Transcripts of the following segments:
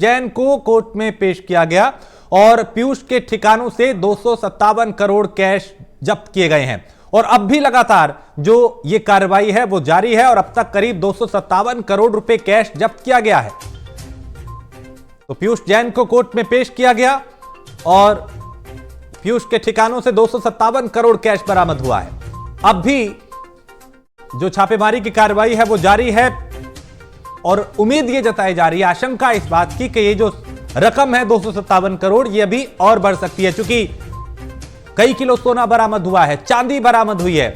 जैन को कोर्ट में पेश किया गया और पीयूष के ठिकानों से 257 करोड़ कैश जब्त किए गए हैं और अब भी लगातार जो ये कार्रवाई है वो जारी है और अब तक करीब 257 करोड़ रुपए कैश जब्त किया गया है। तो पीयूष जैन को कोर्ट में पेश किया गया और पीयूष के ठिकानों से 257 करोड़ कैश बरामद हुआ है। अब भी जो छापेमारी की कार्रवाई है वो जारी है और उम्मीद ये जताई जा रही है, आशंका इस बात की कि ये जो रकम है 257 करोड़ ये अभी और बढ़ सकती है, क्योंकि कई किलो सोना बरामद हुआ है, चांदी बरामद हुई है,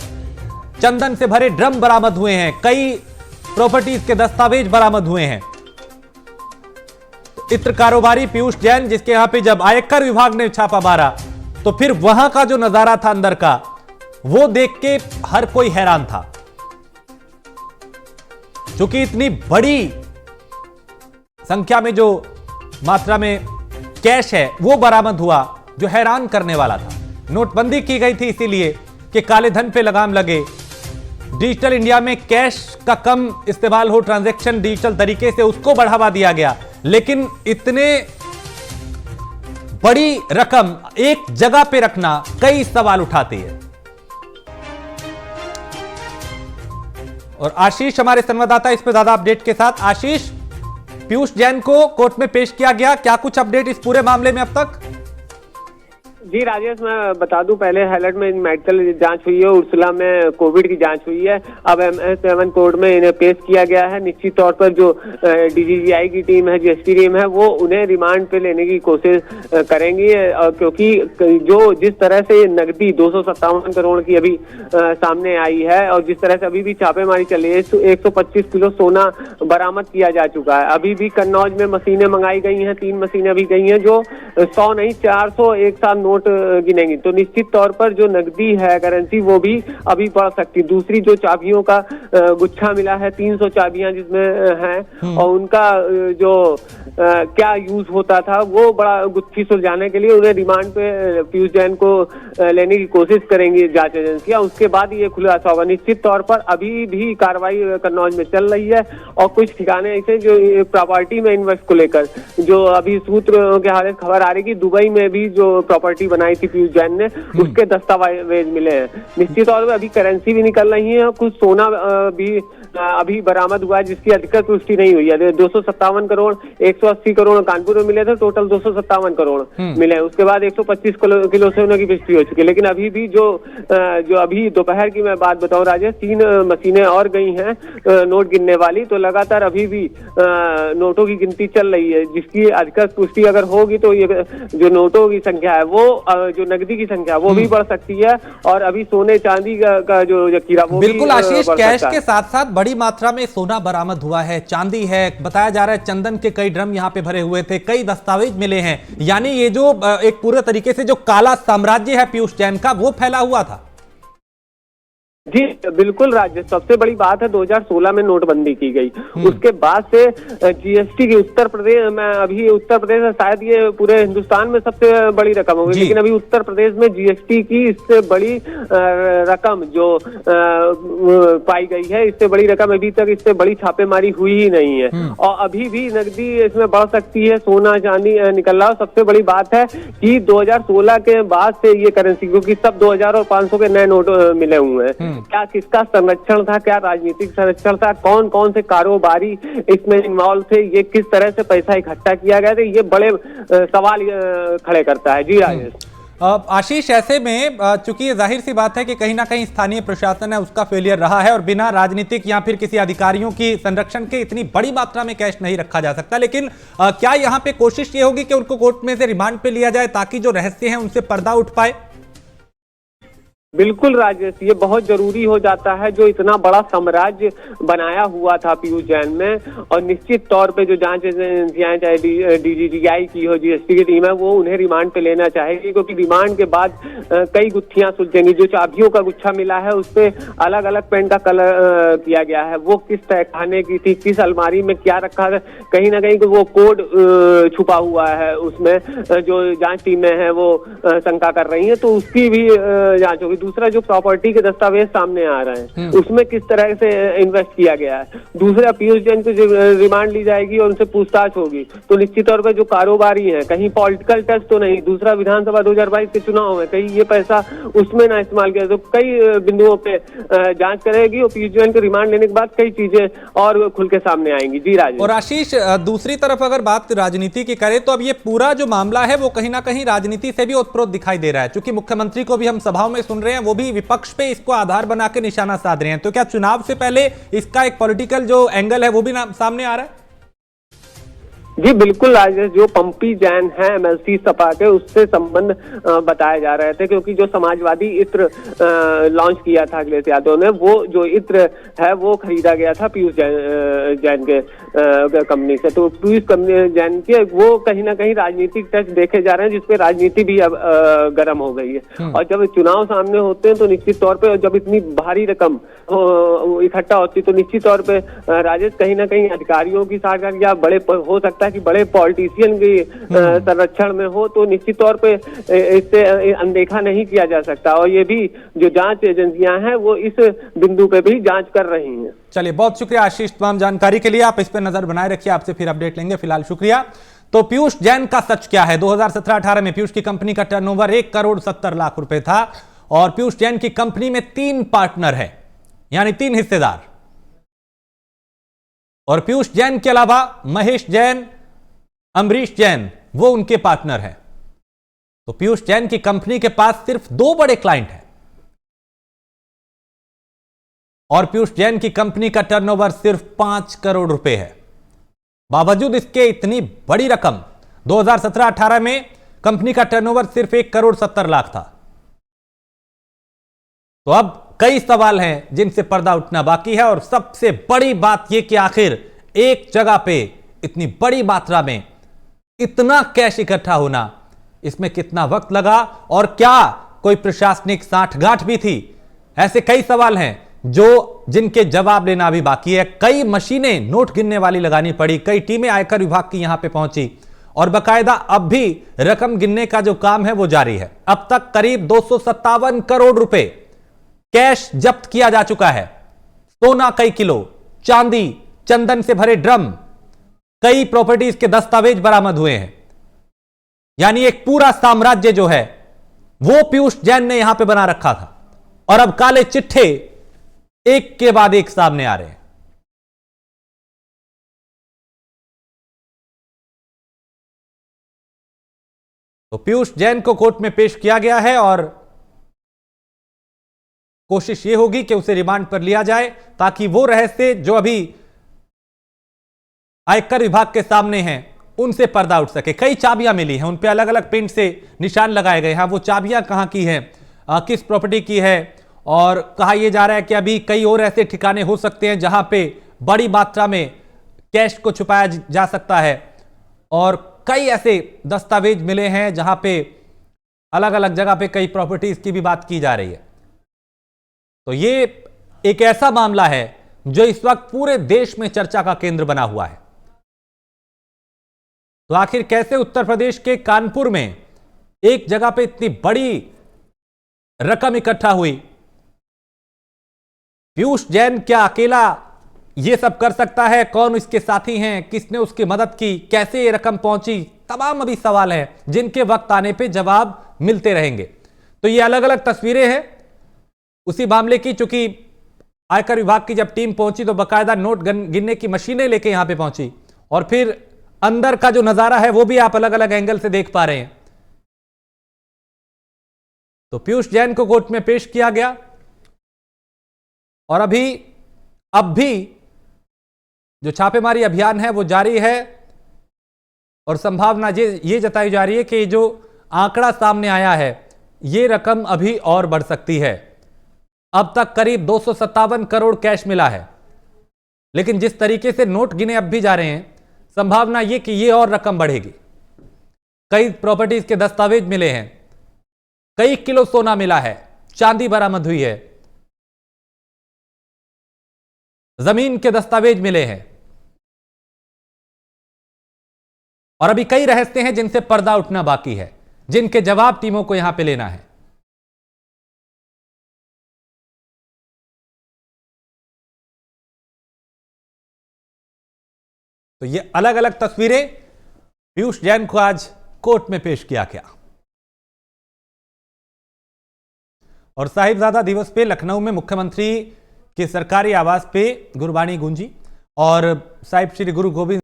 चंदन से भरे ड्रम बरामद हुए हैं, कई प्रॉपर्टीज के दस्तावेज बरामद हुए हैं। इत्र कारोबारी पीयूष जैन, जिसके यहां पे जब आयकर विभाग ने छापा मारा तो फिर वहां का जो नजारा था अंदर का वो देख के हर कोई हैरान था, क्योंकि इतनी बड़ी संख्या में जो मात्रा में कैश है वो बरामद हुआ जो हैरान करने वाला था। नोटबंदी की गई थी इसीलिए कि काले धन पे लगाम लगे, डिजिटल इंडिया में कैश का कम इस्तेमाल हो, ट्रांजैक्शन डिजिटल तरीके से उसको बढ़ावा दिया गया, लेकिन इतने बड़ी रकम एक जगह पे रखना कई सवाल उठाती है। और आशीष हमारे संवाददाता इस पे ज्यादा अपडेट के साथ। आशीष, पीयूष जैन को कोर्ट में पेश किया गया, क्या कुछ अपडेट इस पूरे मामले में अब तक? जी राजेश, मैं बता दूं, पहले हाईलाइट में मेडिकल जांच हुई है, उर्सुला में कोविड की जांच हुई है, अब MS7 कोर्ट में इन्हें पेश किया गया है। निश्चित तौर पर जो DGGI की टीम है, GST टीम है, वो उन्हें रिमांड पे लेने की कोशिश करेंगी, क्योंकि जो जिस तरह से नकदी 257 करोड़ की अभी सामने आई है और जिस तरह से अभी भी छापेमारी चल रही है, 125 किलो सोना बरामद किया जा चुका है। अभी भी कन्नौज में मशीनें मंगाई गई हैं, 3 मशीनें अभी गई हैं जो 100 नहीं 400 एक साथ नोट गिनेंगी, तो निश्चित तौर पर जो नकदी है, करेंसी, वो भी अभी बढ़ सकती। दूसरी जो चाबियों का गुच्छा मिला है, 300 चाबियां जिसमें हैं और उनका जो क्या यूज होता था वो बड़ा गुत्थी सुलझाने के लिए उन्हें रिमांड पे पीयूष जैन को लेने की कोशिश करेंगी जांच एजेंसियां, उसके बाद ये खुलासा होगा। निश्चित तौर पर अभी भी कार्रवाई कन्नौज में चल रही है और कुछ ठिकाने ऐसे जो प्रॉपर्टी में इन्वेस्ट को लेकर जो अभी सूत्र के हालत खबर आ रही कि दुबई में भी जो प्रॉपर्टी बनाई थी पीयूष जैन ने, उसके दस्तावेज मिले हैं। निश्चित तौर पर अभी करेंसी भी निकल रही है और कुछ सोना भी अभी बरामद हुआ है जिसकी अधिकृत पुष्टि नहीं हुई है। 257 करोड़ 180 करोड़ कानपुर में मिले थे, टोटल 257 करोड़ मिले। उसके बाद 125 किलो सोने की पुष्टि हो चुकी है, लेकिन अभी भी जो अभी दोपहर की मैं बात बताऊं राजेश, 3 मशीनें और गई हैं नोट गिनने वाली, तो लगातार अभी भी नोटों की गिनती चल रही है, जिसकी अधिकृत पुष्टि अगर होगी तो ये जो नोटों की संख्या है वो जो नकदी की संख्या वो भी बढ़ सकती है और अभी सोने चांदी का जो जखीरा वो बिल्कुल आशीष, कैश के साथ साथ बड़ी मात्रा में सोना बरामद हुआ है, चांदी है, बताया जा रहा है चंदन के कई ड्रम यहां पे भरे हुए थे, कई दस्तावेज मिले हैं, यानी ये जो एक पूरे तरीके से जो काला साम्राज्य है पीयूष जैन का वो फैला हुआ था। जी बिल्कुल राजेश, सबसे बड़ी बात है 2016 में नोटबंदी की गई, उसके बाद से GST की उत्तर प्रदेश में, अभी उत्तर प्रदेश में शायद ये पूरे हिंदुस्तान में सबसे बड़ी रकम होगी, लेकिन अभी उत्तर प्रदेश में GST की इससे बड़ी रकम जो पाई गई है, इससे बड़ी रकम अभी तक इससे बड़ी छापेमारी हुई ही नहीं है और अभी भी नकदी इसमें बढ़ सकती है, सोना चांदी निकल रहा है। सबसे बड़ी बात है कि 2016 के बाद से ये करेंसी, क्योंकि सब 2000 और 500 के नए नोट मिले हुए हैं, क्या किसका संरक्षण था, क्या राजनीतिक संरक्षण था, कौन कौन से कारोबारी इसमें इन्वॉल्व थे, ये किस तरह से पैसा इकट्ठा किया गया था, ये बड़े सवाल खड़े करता है। जी राजेश। आशीष, ऐसे में चूंकि ये जाहिर सी बात है कि कहीं ना कहीं स्थानीय प्रशासन है उसका फेलियर रहा है और बिना राजनीतिक या फिर किसी अधिकारियों की संरक्षण के इतनी बड़ी मात्रा में कैश नहीं रखा जा सकता, लेकिन क्या यहाँ पे कोशिश ये होगी कि उनको कोर्ट में से रिमांड पे लिया जाए ताकि जो रहस्य हैं उनसे पर्दा उठ पाए? बिल्कुल राजेश, ये बहुत जरूरी हो जाता है, जो इतना बड़ा साम्राज्य बनाया हुआ था पीयूष जैन में, और निश्चित तौर पे जो जांच एजेंसियां चाहे DGGI की हो, GST की टीम है, वो उन्हें रिमांड पे लेना चाहेगी, क्योंकि रिमांड के बाद कई गुत्थियां सुलझेंगी। जो चाबियों का गुच्छा मिला है उस पे अलग अलग पेन का कलर किया गया है, वो किस तहखाने की थी, किस अलमारी में क्या रखा है, कहीं ना कहीं वो कोड छुपा हुआ है उसमें, जो जांच टीमें हैं वो शंका कर रही है, तो उसकी भी जांच होगी। दूसरा जो प्रॉपर्टी के दस्तावेज सामने आ रहे हैं उसमें किस तरह से इन्वेस्ट किया गया है। दूसरा पीयूष जैन को रिमांड ली जाएगी और उनसे पूछताछ होगी तो निश्चित तौर पर जो कारोबारी है कहीं पॉलिटिकल टच तो नहीं, दूसरा विधानसभा 2022 के चुनाव में कहीं ये पैसा उसमें ना इस्तेमाल किया, तो कई बिंदुओं पे जांच करेगी और पीयूष जैन को रिमांड लेने के बाद कई चीजें और खुल के सामने आएंगी। जी राजेश। और आशीष, दूसरी तरफ अगर बात राजनीति की करें तो अब ये पूरा जो मामला है वो कहीं ना कहीं राजनीति से भी ओतप्रोत दिखाई दे रहा है, क्योंकि मुख्यमंत्री को भी हम सभाओं में सुन रहे हैं, वो भी विपक्ष पे इसको आधार बना के निशाना साध रहे हैं। तो क्या चुनाव से पहले इसका एक पॉलिटिकल जो एंगल है वो भी सामने आ रहा है? जी बिल्कुल राजेश, जो पंपी जैन है एमएलसी सपा के, उससे संबंध बताए जा रहे थे, क्योंकि जो समाजवादी इत्र लॉन्च किया था अखिलेश यादव ने, वो जो इत्र है वो खरीदा गया था पीयूष जैन के कंपनी से। तो पीयूष जैन के वो कहीं ना कहीं राजनीतिक टच देखे जा रहे हैं, जिसपे राजनीति भी अब गर्म हो गई है। और जब चुनाव सामने होते हैं तो निश्चित तौर पे, जब इतनी भारी रकम इकट्ठा होती है तो निश्चित तौर पे राजेश कहीं ना कहीं अधिकारियों की साझेदारी या बड़े हो सकता है कि बड़े पॉलिटिशियन की संरक्षण में हो, तो निश्चित तौर पे इससे अनदेखा नहीं किया जा सकता। और ये भी जो जांच एजेंसियां हैं वो इस बिंदु पे भी जांच कर रही हैं। चलिए, बहुत शुक्रिया आशीष तमाम जानकारी के लिए। आप इस पर नजर बनाए रखिए, आपसे फिर अपडेट लेंगे। फिलहाल शुक्रिया। तो पीयूष जैन का सच क्या है? 2017-18 में पीयूष की कंपनी का टर्नओवर 1 करोड़ 70 लाख रुपए था और पीयूष जैन की कंपनी में 3 पार्टनर है, यानी 3 हिस्सेदार। और पीयूष जैन के अलावा महेश जैन, अमरीश जैन वो उनके पार्टनर हैं। तो पीयूष जैन की कंपनी के पास सिर्फ 2 बड़े क्लाइंट हैं और पीयूष जैन की कंपनी का टर्नओवर सिर्फ 5 करोड़ रुपए है। बावजूद इसके इतनी बड़ी रकम, 2017-18 में कंपनी का टर्नओवर सिर्फ 1 करोड़ 70 लाख था। तो अब कई सवाल हैं जिनसे पर्दा उठना बाकी है। और सबसे बड़ी बात यह कि आखिर एक जगह पे इतनी बड़ी मात्रा में इतना कैश इकट्ठा होना, इसमें कितना वक्त लगा और क्या कोई प्रशासनिक साठगांठ भी थी? ऐसे कई सवाल हैं जिनके जवाब लेना अभी बाकी है। कई मशीनें नोट गिनने वाली लगानी पड़ी, कई टीमें आयकर विभाग की यहां पे पहुंची और बकायदा अब भी रकम गिनने का जो काम है वो जारी है। अब तक करीब 257 करोड़ रुपए कैश जब्त किया जा चुका है। सोना कई किलो, चांदी, चंदन से भरे ड्रम, कई प्रॉपर्टीज के दस्तावेज बरामद हुए हैं। यानी एक पूरा साम्राज्य जो है वो पीयूष जैन ने यहां पे बना रखा था और अब काले चिट्ठे एक के बाद एक सामने आ रहे हैं। तो पीयूष जैन को कोर्ट में पेश किया गया है और कोशिश यह होगी कि उसे रिमांड पर लिया जाए ताकि वो रहस्य जो अभी आयकर विभाग के सामने हैं उनसे पर्दा उठ सके। कई चाबियां मिली हैं, उन पे अलग अलग पेंट से निशान लगाए गए हैं। वो चाबियां कहां की हैं, किस प्रॉपर्टी की है, और कहा यह जा रहा है कि अभी कई और ऐसे ठिकाने हो सकते हैं जहां पे बड़ी मात्रा में कैश को छुपाया जा सकता है। और कई ऐसे दस्तावेज मिले हैं जहां पे अलग अलग जगह पे कई प्रॉपर्टीज की भी बात की जा रही है। तो ये एक ऐसा मामला है जो इस वक्त पूरे देश में चर्चा का केंद्र बना हुआ है। तो आखिर कैसे उत्तर प्रदेश के कानपुर में एक जगह पे इतनी बड़ी रकम इकट्ठा हुई? पीयूष जैन क्या अकेला ये सब कर सकता है? कौन इसके साथी हैं? किसने उसकी मदद की? कैसे ये रकम पहुंची? तमाम अभी सवाल हैं जिनके वक्त आने पे जवाब मिलते रहेंगे। तो ये अलग अलग तस्वीरें हैं उसी मामले की। चूंकि आयकर विभाग की जब टीम पहुंची तो बकायदा नोट गिनने की मशीनें लेके यहां पे पहुंची और फिर अंदर का जो नजारा है वो भी आप अलग अलग एंगल से देख पा रहे हैं। तो पीयूष जैन को कोर्ट में पेश किया गया और अब भी जो छापेमारी अभियान है वो जारी है और संभावना ये जताई जा रही है कि जो आंकड़ा सामने आया है ये रकम अभी और बढ़ सकती है। अब तक करीब 257 करोड़ कैश मिला है, लेकिन जिस तरीके से नोट गिने अब भी जा रहे हैं, संभावना यह कि ये और रकम बढ़ेगी। कई प्रॉपर्टीज के दस्तावेज मिले हैं, कई किलो सोना मिला है, चांदी बरामद हुई है, जमीन के दस्तावेज मिले हैं और अभी कई रहस्य हैं जिनसे पर्दा उठना बाकी है, जिनके जवाब टीमों को यहां पे लेना है। तो ये अलग अलग तस्वीरें पीयूष जैन को आज कोर्ट में पेश किया गया। और साहिबजादा दिवस पे लखनऊ में मुख्यमंत्री के सरकारी आवास पे गुरबाणी गूंजी और साहिब श्री गुरु गोविंद